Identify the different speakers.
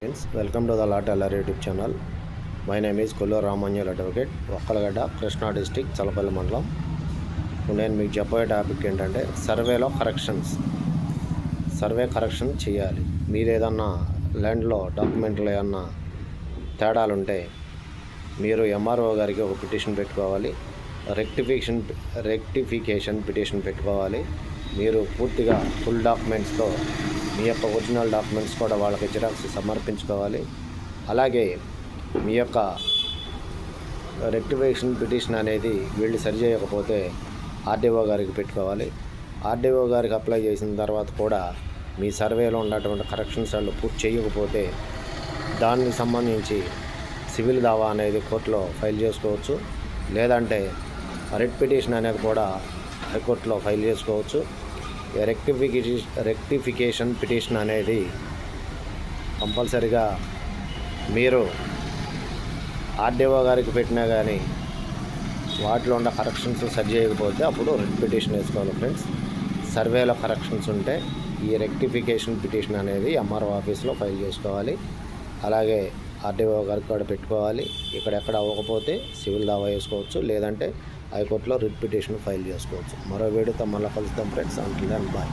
Speaker 1: Friends, welcome to the Lot LR YouTube channel. My name is Kollu Ramanyal Advocate, Vakkalagada, Krishna District, Chalapalli Mandalam. నేను మీకు చెప్పే topic ఏంటంటే సర్వేలో survey correction చేయాలి. మీరు ఏదన్నా ల్యాండ్లో డాక్యుమెంట్లు ఏమన్నా తేడాలు ఉంటే మీరు ఎంఆర్ఓ గారికి ఒక పిటిషన్ పెట్టుకోవాలి. రెక్టిఫికేషన్ పిటిషన్ పెట్టుకోవాలి. మీరు పూర్తిగా ఫుల్ డాక్యుమెంట్స్తో మీ యొక్క ఒరిజినల్ డాక్యుమెంట్స్ కూడా వాళ్ళకి జిరాక్స్ సమర్పించుకోవాలి. అలాగే మీ యొక్క రెక్టిఫికేషన్ పిటిషన్ అనేది వీళ్ళు సరిచేయకపోతే ఆర్డీఓ గారికి పెట్టుకోవాలి. ఆర్డీఓ గారికి అప్లై చేసిన తర్వాత కూడా మీ సర్వేలో ఉన్నటువంటి కరెక్షన్స్ వాళ్ళు పూర్తి చేయకపోతే దానికి సంబంధించి సివిల్ దావా అనేది కోర్టులో ఫైల్ చేసుకోవచ్చు. లేదంటే రిట్ పిటిషన్ అనేది కూడా హైకోర్టులో ఫైల్ చేసుకోవచ్చు. రెక్టిఫికేషన్ పిటిషన్ అనేది కంపల్సరిగా మీరు ఆర్డీఓ గారికి పెట్టినా కానీ వాటిలో ఉన్న కరెక్షన్స్ సరి చేయకపోతే అప్పుడు రిట్ పిటిషన్ వేసుకోవాలి. ఫ్రెండ్స్, సర్వేలో కరెక్షన్స్ ఉంటే ఈ రెక్టిఫికేషన్ పిటిషన్ అనేది ఎంఆర్ఓ ఆఫీస్లో ఫైల్ చేసుకోవాలి. అలాగే ఆర్డీఓ గారికి కూడా పెట్టుకోవాలి. ఎక్కడ అవ్వకపోతే సివిల్ దావా వేసుకోవచ్చు. లేదంటే హైకోర్టులో రిట్ పిటిషన్ ఫైల్ చేసుకోవచ్చు. మరో వీడియోతో మళ్ళీ కలుద్దాం ఫ్రెండ్స్. Until then bye.